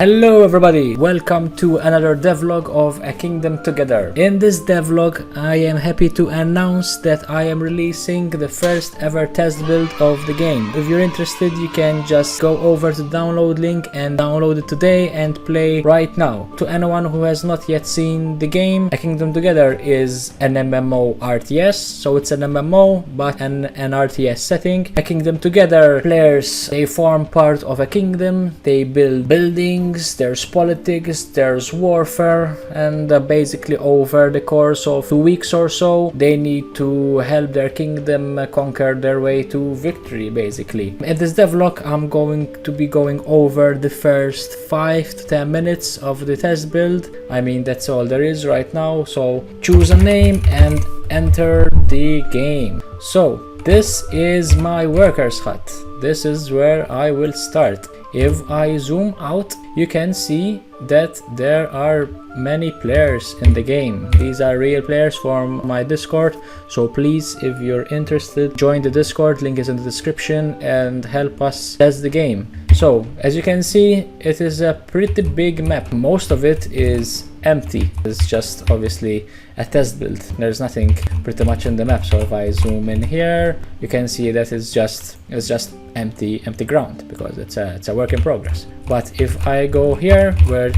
Hello everybody, welcome to another devlog of A Kingdom Together. In this devlog, I am happy to announce that I am releasing the first ever test build of the game. If you're interested, you can just go over to the download link and download it today and play right now. To anyone who has not yet seen the game, A Kingdom Together is an MMORTS, so it's an MMO but an RTS setting. A Kingdom Together players, they form part of a kingdom, they build buildings, there's politics, there's warfare, and basically over the course of 2 weeks or so they need to help their kingdom conquer their way to victory basically. In this devlog I'm going to be going over the first 5 to 10 minutes of the test build. I mean, that's all there is right now, so choose a name and enter the game. So this is my workers hut. This is where I will start. If I zoom out, you can see that there are many players in the game. These are real players from my Discord, so please, if you're interested, join the Discord, link is in the description, and help us test the game. So as you can see, it is a pretty big map. Most of it is empty. It's just obviously a test build. There's nothing pretty much in the map. So if I zoom in here, you can see that it's just empty ground, because it's a work in progress. But if I go here,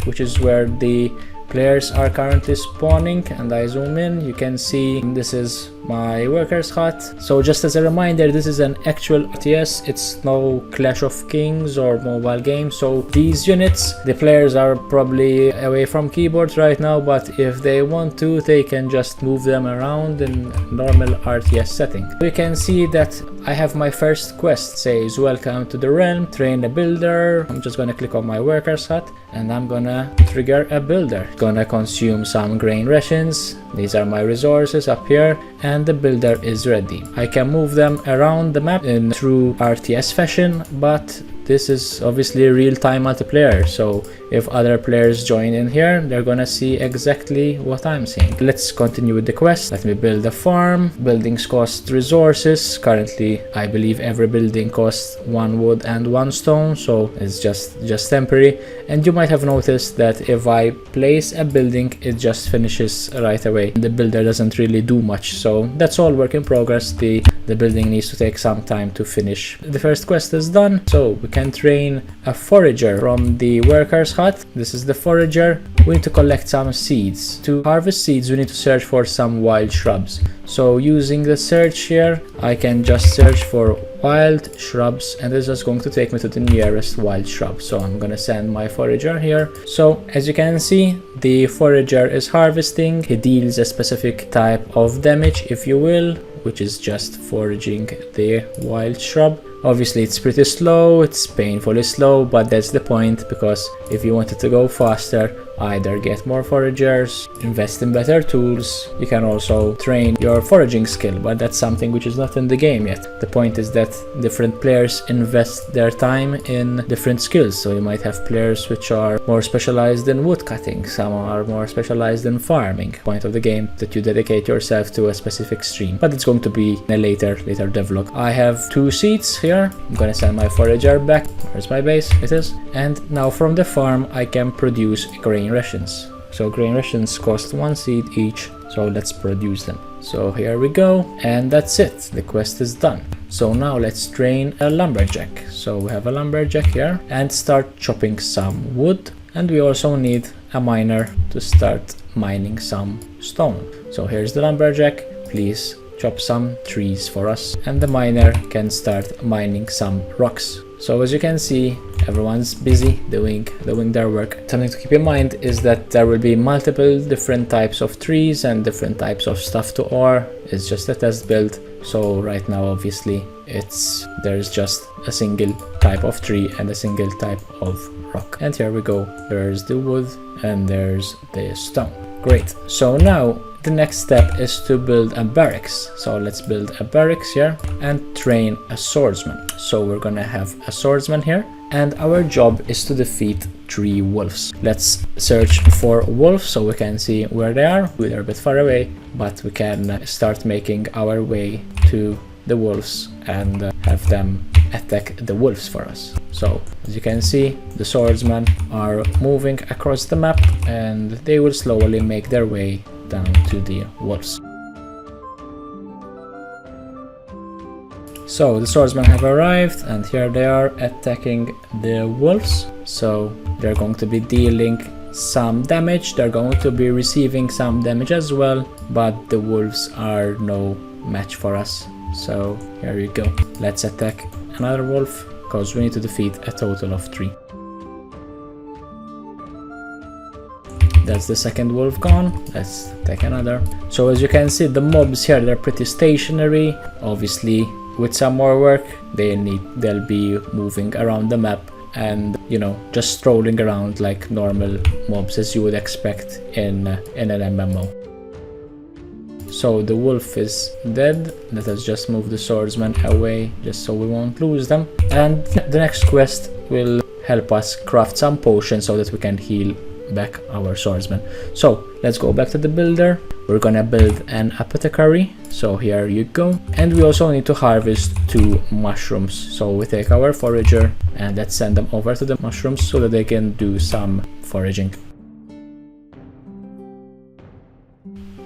which is where the players are currently spawning, and I zoom in, you can see this is my workers hut. So just as a reminder, this is an actual RTS, it's no Clash of Kings or mobile game. So these units, the players are probably away from keyboards right now, but if they want to, they can just move them around in normal RTS setting. You can see that I have my first quest, says welcome to the realm, train a builder. I'm just gonna click on my workers hut and I'm gonna trigger a builder. Gonna consume some grain rations. These are my resources up here, and the builder is ready. I can move them around the map in true RTS fashion, but this is obviously real-time multiplayer, so if other players join in here, they're gonna see exactly what I'm seeing. Let's continue with the quest. Let me build a farm. Buildings cost resources. Currently, I believe every building costs 1 wood and 1 stone, so it's just temporary. And you might have noticed that if I place a building, it just finishes right away. The builder doesn't really do much, so that's all work in progress. The building needs to take some time to finish. The first quest is done, so we can train a forager from the workers hut. This is the forager. We need to collect some seeds. To harvest seeds, we need to search for some wild shrubs. So using the search here, I can just search for wild shrubs, and this is going to take me to the nearest wild shrub. So I'm gonna send my forager here. So as you can see, the forager is harvesting. He deals a specific type of damage, if you will, which is just foraging the wild shrub. Obviously it's pretty slow, it's painfully slow, but that's the point, because if you wanted to go faster, either get more foragers, invest in better tools. You can also train your foraging skill, but that's something which is not in the game yet. The point is that different players invest their time in different skills. So you might have players which are more specialized in wood cutting, some are more specialized in farming. Point of the game that you dedicate yourself to a specific stream, but it's going to be in a later devlog. I have 2 seeds here. I'm gonna send my forager back. Where's my base? It is. And now from the farm I can produce grain rations. So grain rations cost 1 seed each, so let's produce them. So here we go, and that's it. The quest is done. So now let's train a lumberjack. So we have a lumberjack here, and start chopping some wood, and we also need a miner to start mining some stone. So here's the lumberjack. Please chop some trees for us, and the miner can start mining some rocks. So as you can see, everyone's busy doing their work. Something to keep in mind is that there will be multiple different types of trees and different types of stuff to ore. It's just a test build, so right now obviously there's just a single type of tree and a single type of rock. And here we go, there's the wood and there's the stone. Great. So now the next step is to build a barracks. So let's build a barracks here and train a swordsman. So we're gonna have a swordsman here, and our job is to defeat 3 wolves. Let's search for wolves so we can see where they are. They're a bit far away, but we can start making our way to the wolves and have them attack the wolves for us. So as you can see, the swordsmen are moving across the map and they will slowly make their way down to the wolves. So the swordsmen have arrived and here they are attacking the wolves. So they're going to be dealing some damage, they're going to be receiving some damage as well, but the wolves are no match for us. So here you go, let's attack another wolf because we need to defeat a total of 3. That's the second wolf gone, let's take another. So as you can see, the mobs here, they're pretty stationary. Obviously with some more work they'll be moving around the map and, you know, just strolling around like normal mobs as you would expect in an MMO. So the wolf is dead. Let us just move the swordsman away just so we won't lose them. And the next quest will help us craft some potions so that we can heal back our swordsman. So let's go back to the builder. We're gonna build an apothecary. So here you go. And we also need to harvest 2 mushrooms. So we take our forager and let's send them over to the mushrooms so that they can do some foraging.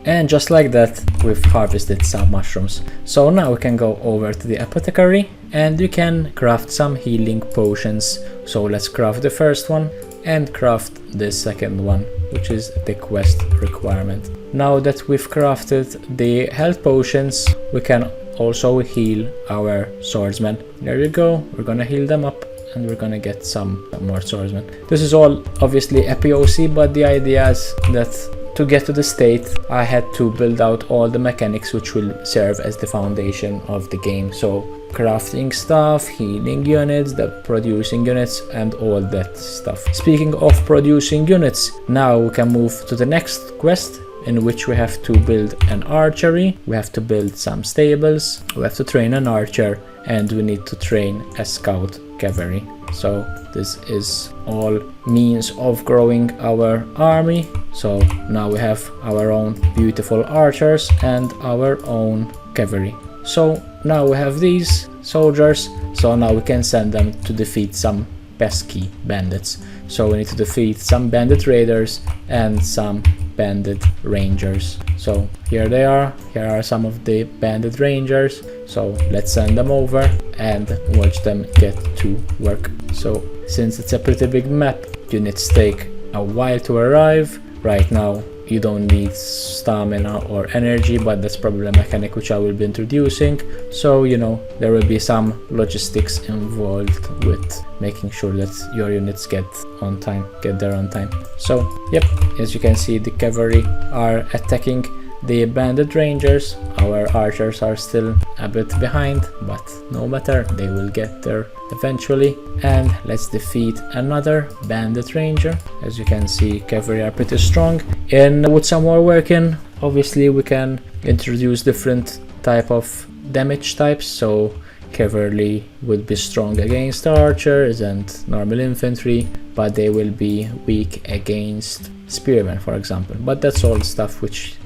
And just like that, we've harvested some mushrooms. So now we can go over to the apothecary and you can craft some healing potions. So let's craft the first one and craft the second one, which is the quest requirement. Now that we've crafted the health potions, we can also heal our swordsmen. There you go, we're gonna heal them up and we're gonna get some more swordsmen. This is all obviously a POC, but the idea is that to get to the state, I had to build out all the mechanics which will serve as the foundation of the game. So crafting stuff, healing units, the producing units, and all that stuff. Speaking of producing units, now we can move to the next quest, in which we have to build an archery, we have to build some stables, we have to train an archer, and we need to train a scout cavalry. So this is all means of growing our army. So now we have our own beautiful archers and our own cavalry. So now we have these soldiers, so now we can send them to defeat some pesky bandits. So we need to defeat some bandit raiders and some bandit rangers. So here they are, here are some of the bandit rangers. So let's send them over and watch them get to work. So since it's a pretty big map, units take a while to arrive. Right now you don't need stamina or energy, but that's probably a mechanic which I will be introducing. So, you know, there will be some logistics involved with making sure that your units get there on time. So, yep, as you can see, the cavalry are attacking the bandit rangers. Our archers are still a bit behind, but no matter, they will get there eventually. And let's defeat another bandit ranger. As you can see, cavalry are pretty strong. And with some more working, obviously we can introduce different type of damage types. So cavalry would be strong against archers and normal infantry, but they will be weak against spearmen, for example. But that's all stuff which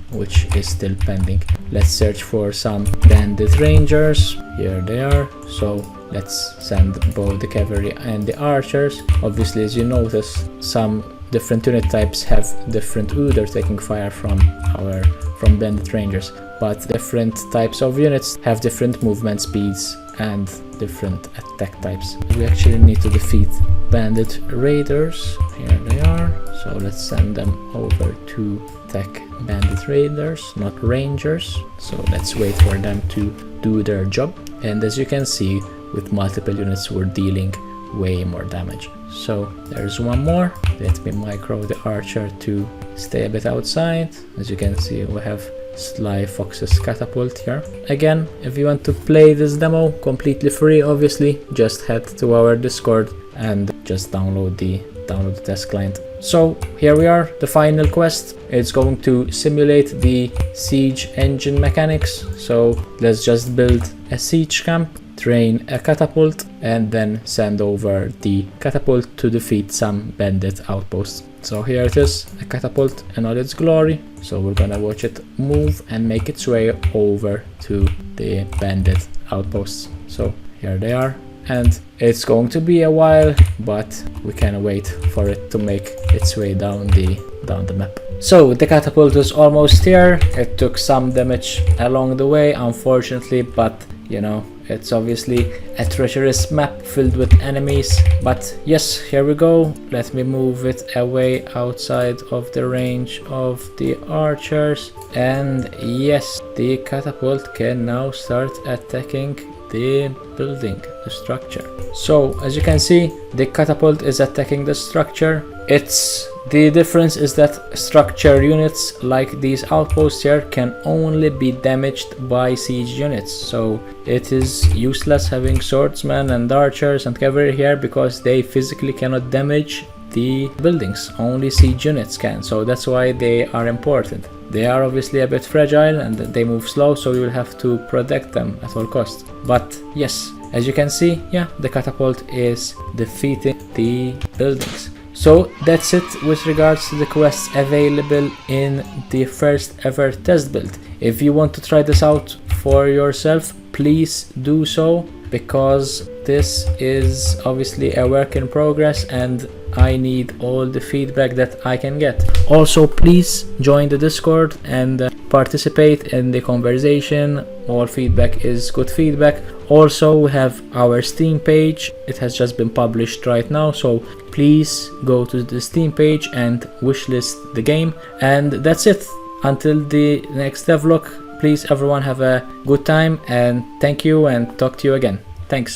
is still pending. Let's search for some bandit rangers. Here they are. So let's send both the cavalry and the archers. Obviously, as you notice, some different unit types have different they're taking fire from bandit rangers, but different types of units have different movement speeds and different attack types. We actually need to defeat bandit raiders. Here they are. So let's send them over to attack bandit raiders, not rangers. So let's wait for them to do their job. And as you can see, with multiple units we're dealing way more damage. So there's one more. Let me micro the archer to stay a bit outside. As you can see, we have Sly Fox's catapult here. Again, if you want to play this demo completely free, obviously, just head to our Discord and just download the test client. So here we are, the final quest. It's going to simulate the siege engine mechanics. So let's just build a siege camp, train a catapult, and then send over the catapult to defeat some bandit outposts. So here it is, a catapult in all its glory. So we're gonna watch it move and make its way over to the bandit outposts. So here they are. and it's going to be a while, but we can wait for it to make its way down the map. So the catapult is almost here. It took some damage along the way, unfortunately, but you know, it's obviously a treacherous map filled with enemies. But yes, here we go. Let me move it away outside of the range of the archers, and yes, the catapult can now start attacking the building, the structure. So as you can see, the catapult is attacking the structure. The difference is that structure units like these outposts here can only be damaged by siege units, so it is useless having swordsmen and archers and cavalry here because they physically cannot damage the buildings. Only siege units can, so that's why they are important. They are obviously a bit fragile and they move slow, so you will have to protect them at all costs. But yes, as you can see, yeah, the catapult is defeating the buildings. So that's it with regards to the quests available in the first ever test build. If you want to try this out for yourself, please do so, because this is obviously a work in progress and I need all the feedback that I can get. Also, please join the Discord and participate in the conversation. All feedback is good feedback. Also, we have our Steam page. It has just been published right now, so please go to the Steam page and wishlist the game. And that's it. Until the next devlog, please everyone have a good time, and thank you, and talk to you again. Thanks.